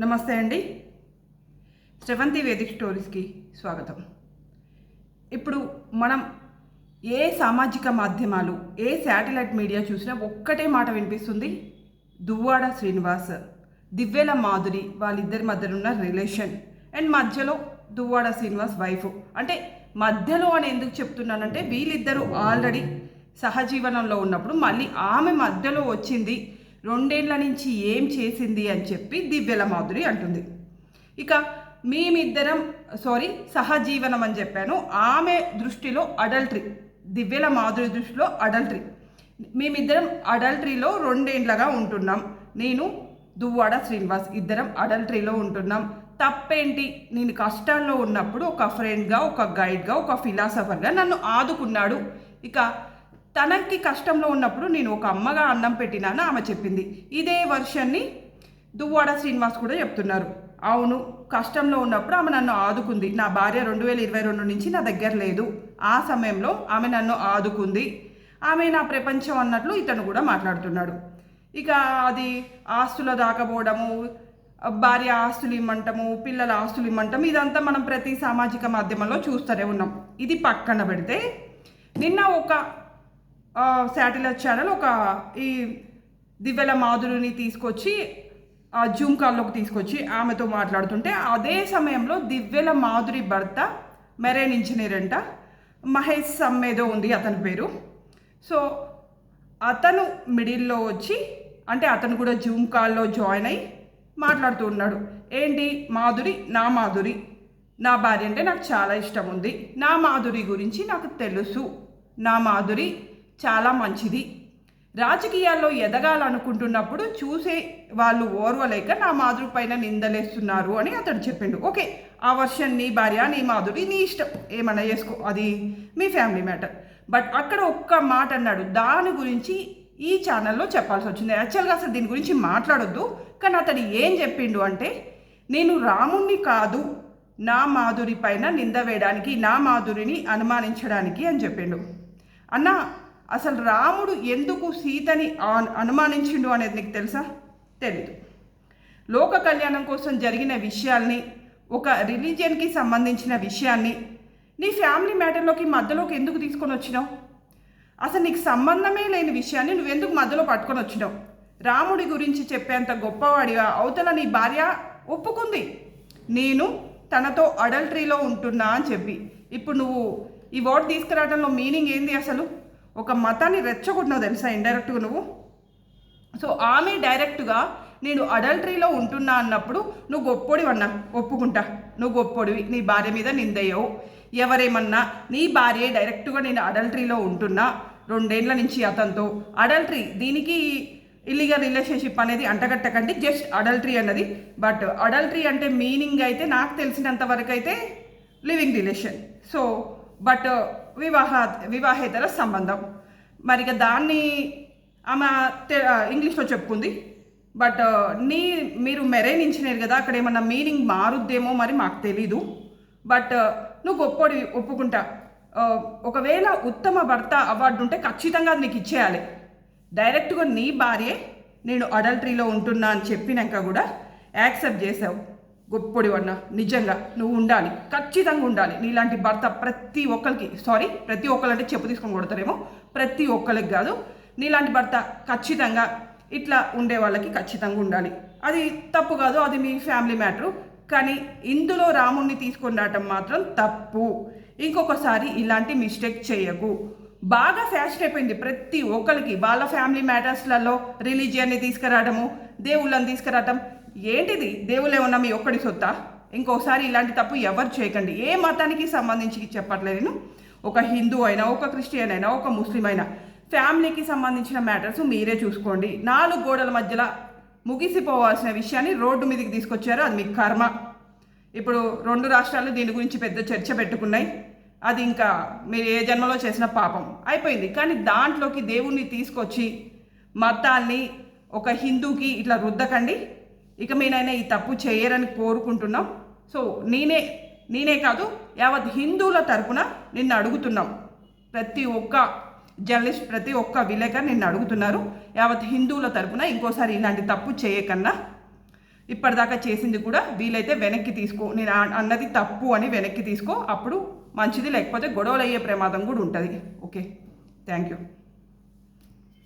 నమస్తే అండి. శ్రవంతి వేదిక్ స్టోరీస్కి స్వాగతం. ఇప్పుడు మనం ఏ సామాజిక మాధ్యమాలు, ఏ శాటిలైట్ మీడియా చూసినా ఒక్కటే మాట వినిపిస్తుంది. దువ్వాడ శ్రీనివాస్, దివ్యల మాధురి వాళ్ళిద్దరి మధ్యలో ఉన్న రిలేషన్ అండ్ మధ్యలో దువ్వాడ శ్రీనివాస్ వైఫ్. అంటే మధ్యలో అని ఎందుకు చెప్తున్నానంటే వీళ్ళిద్దరూ ఆల్రెడీ సహజీవనంలో ఉన్నప్పుడు మళ్ళీ ఆమె మధ్యలో వచ్చింది, 2 ఏళ్ల నుంచి ఏం చేసింది అని చెప్పి దివ్యల మాధురి అంటుంది. ఇక మేమిద్దరం సహజీవనం అని చెప్పాను. ఆమె దృష్టిలో అడల్టరీ, దివ్యల మాధురి దృష్టిలో అడల్టరీ. మేమిద్దరం అడల్టరీలో 2 ఏళ్లగా ఉంటున్నాం. నేను దువ్వాడ శ్రీనివాస్ ఇద్దరం అడల్టరీలో ఉంటున్నాం. తప్పేంటి? నేను కష్టాల్లో ఉన్నప్పుడు ఒక ఫ్రెండ్గా, ఒక గైడ్గా, ఒక ఫిలాసఫర్గా నన్ను ఆదుకున్నాడు. ఇక తనకి కష్టంలో ఉన్నప్పుడు నేను ఒక అమ్మగా అన్నం పెట్టినాను ఆమె చెప్పింది. ఇదే వర్షన్ని దువ్వాడ శ్రీనివాస్ కూడా చెప్తున్నారు. అవును, కష్టంలో ఉన్నప్పుడు ఆమె నన్ను ఆదుకుంది. నా భార్య 2022 నుంచి నా దగ్గర లేదు. ఆ సమయంలో ఆమె నన్ను ఆదుకుంది. ఆమె నా ప్రపంచం అన్నట్లు ఇతను కూడా మాట్లాడుతున్నాడు. ఇక అది ఆస్తుల దాకపోవడము, భార్య ఆస్తులు ఇమ్మంటము, పిల్లల ఆస్తులు ఇమ్మంటము, ఇదంతా మనం ప్రతి సామాజిక మాధ్యమంలో చూస్తూనే ఉన్నాం. ఇది పక్కన పెడితే నిన్న ఒక శాటిలైట్ ఛానల్ ఈ దివ్యల మాధురిని తీసుకొచ్చి జూమ్ కాల్లోకి తీసుకొచ్చి ఆమెతో మాట్లాడుతుంటే, అదే సమయంలో దివ్యల మాధురి భర్త మెరైన్ ఇంజనీర్ అంట, మహేష్ సమ్మేదో ఉంది అతని పేరు. సో అతను మిడిల్లో వచ్చి, అంటే అతను కూడా జూమ్ కాల్లో జాయిన్ అయ్యి మాట్లాడుతూ ఉన్నాడు. ఏంటి? మాధురి నా భార్య అంటే నాకు చాలా ఇష్టం ఉంది. నా మాధురి గురించి నాకు తెలుసు. నా మాధురి చాలా మంచిది. రాజకీయాల్లో ఎదగాలనుకుంటున్నప్పుడు చూసే వాళ్ళు ఓర్వలేక నా మాధురి పైన నిందలేస్తున్నారు అని అతడు చెప్పిండు. ఓకే, ఆ వర్షన్ నీ భార్య, నీ మాధురి, నీ ఇష్టం, ఏమన్నా చేసుకో, అది మీ ఫ్యామిలీ మ్యాటర్. బట్ అక్కడ ఒక్క మాట అన్నాడు, దాని గురించి ఈ ఛానల్లో చెప్పాల్సి వచ్చింది. యాక్చువల్గా అసలు దీని గురించి మాట్లాడొద్దు, కానీ అతడు ఏం చెప్పిండు అంటే, నేను రాముణ్ణి కాదు నా మాధురి పైన నింద వేయడానికి, నా మాధురిని అనుమానించడానికి అని చెప్పిండు. అన్న, అసలు రాముడు ఎందుకు సీతని అనుమానించిండు అనేది నీకు తెలుసా? తెలీదు. లోక కళ్యాణం కోసం జరిగిన విషయాల్ని, ఒక రిలీజియన్కి సంబంధించిన విషయాన్ని నీ ఫ్యామిలీ మ్యాటర్లోకి మధ్యలోకి ఎందుకు తీసుకొని వచ్చినావు? అసలు నీకు సంబంధమే లేని విషయాన్ని నువ్వెందుకు మధ్యలో పట్టుకొని వచ్చినావు? రాముడి గురించి చెప్పేంత గొప్పవాడిగా అవతల నీ భార్య ఒప్పుకుంది, నేను తనతో అడల్టరీలో ఉంటున్నా అని చెప్పి. ఇప్పుడు నువ్వు ఈ వర్డ్ తీసుకురావడంలో మీనింగ్ ఏంది? అసలు ఒక మతాన్ని రెచ్చగొట్టినావు తెలుసా ఇండైరెక్ట్గా నువ్వు. సో ఆమె డైరెక్ట్గా నేను అడల్టరీలో ఉంటున్నా అన్నప్పుడు నువ్వు గొప్పోడివి అన్నా, ఒప్పుకుంటా, నువ్వు గొప్పోడివి, నీ భార్య మీద నిందయ్యవు. ఎవరేమన్నా, నీ భార్య డైరెక్ట్గా నేను అడల్టరీలో ఉంటున్నా 2 ఏళ్ల నుంచి అతనితో. అడల్టరీ, దీనికి ఇల్లీగల్ రిలేషన్షిప్ అనేది అంటగట్టకండి, జస్ట్ అడల్టరీ అన్నది. బట్ అడల్టరీ అంటే మీనింగ్ అయితే నాకు తెలిసినంత వరకు అయితే లివింగ్ రిలేషన్. సో బట్ వివాహేతర సంబంధం. మరి ఇక దాన్ని ఆమె ఇంగ్లీష్లో చెప్పుకుంది. బట్ మీరు మెరైన్ ఇంజనీర్ కదా, అక్కడ ఏమన్నా మీనింగ్ మారుద్దేమో మరి మాకు తెలీదు. బట్ నువ్వు ఒప్పుకుంటా. ఒకవేళ ఉత్తమ భర్త అవార్డు ఉంటే ఖచ్చితంగా అది నీకు ఇచ్చేయాలి. డైరెక్ట్గా నీ భార్యే నేను అడల్టరీలో ఉంటున్నా అని చెప్పినాక కూడా యాక్సెప్ట్ చేసావు. గొప్పడి అన్న, నిజంగా నువ్వు ఉండాలి, ఖచ్చితంగా ఉండాలి. నీలాంటి భర్త ప్రతి ఒక్కరంటే చెప్పు తీసుకొని కొడతారేమో, ప్రతి ఒక్కరికి కాదు, నీలాంటి భర్త ఖచ్చితంగా ఇట్లా ఉండే వాళ్ళకి ఖచ్చితంగా ఉండాలి. అది తప్పు కాదు, అది మీ ఫ్యామిలీ మ్యాటరు. కానీ ఇందులో రాముణ్ణి తీసుకొని రావటం మాత్రం తప్పు. ఇంకొకసారి ఇలాంటి మిస్టేక్ చేయకు. బాగా ఫ్యాస్ట్ అయిపోయింది ప్రతి ఒక్కరికి వాళ్ళ ఫ్యామిలీ మ్యాటర్స్లలో రిలీజియన్ని తీసుకురావడము, దేవుళ్ళని తీసుకురావటం. ఏంటిది? దేవుళ్ళు ఏమన్నా మీ ఒక్కడి సొత్తా? ఇంకోసారి ఇలాంటి తప్పు ఎవరు చేయకండి. ఏ మతానికి సంబంధించి చెప్పట్లేదు నేను. ఒక హిందూ అయినా, ఒక క్రిస్టియన్ అయినా, ఒక ముస్లిం అయినా, ఫ్యామిలీకి సంబంధించిన మ్యాటర్స్ మీరే చూసుకోండి. 4 గోడల మధ్యలో ముగిసిపోవాల్సిన విషయాన్ని రోడ్డు మీదకి తీసుకొచ్చారు, అది మీ కర్మ. ఇప్పుడు 2 రాష్ట్రాలు దీని గురించి పెద్ద చర్చ పెట్టుకున్నాయి. అది ఇంకా మీరు ఏ జన్మలో చేసిన పాపం అయిపోయింది. కానీ దాంట్లోకి దేవుణ్ణి తీసుకొచ్చి మతాల్ని ఒక హిందూకి ఇట్లా రుద్దకండి. ఇక మీనైనా ఈ తప్పు చేయరని కోరుకుంటున్నాం. సో నేనే కాదు, యావత్ హిందువుల తరపున నిన్ను అడుగుతున్నాం. ప్రతి ఒక్క జర్నలిస్ట్, ప్రతి ఒక్క విలేకరు నిన్ను అడుగుతున్నారు. యావత్ హిందువుల తరపున ఇంకోసారి ఇలాంటి తప్పు చేయకన్నా ఇప్పటిదాకా చేసింది కూడా వీలైతే వెనక్కి తీసుకో, నేను అన్నది తప్పు అని వెనక్కి తీసుకో, అప్పుడు మంచిది. లేకపోతే గొడవలు అయ్యే ప్రమాదం కూడా ఉంటుంది. Okay, thank you.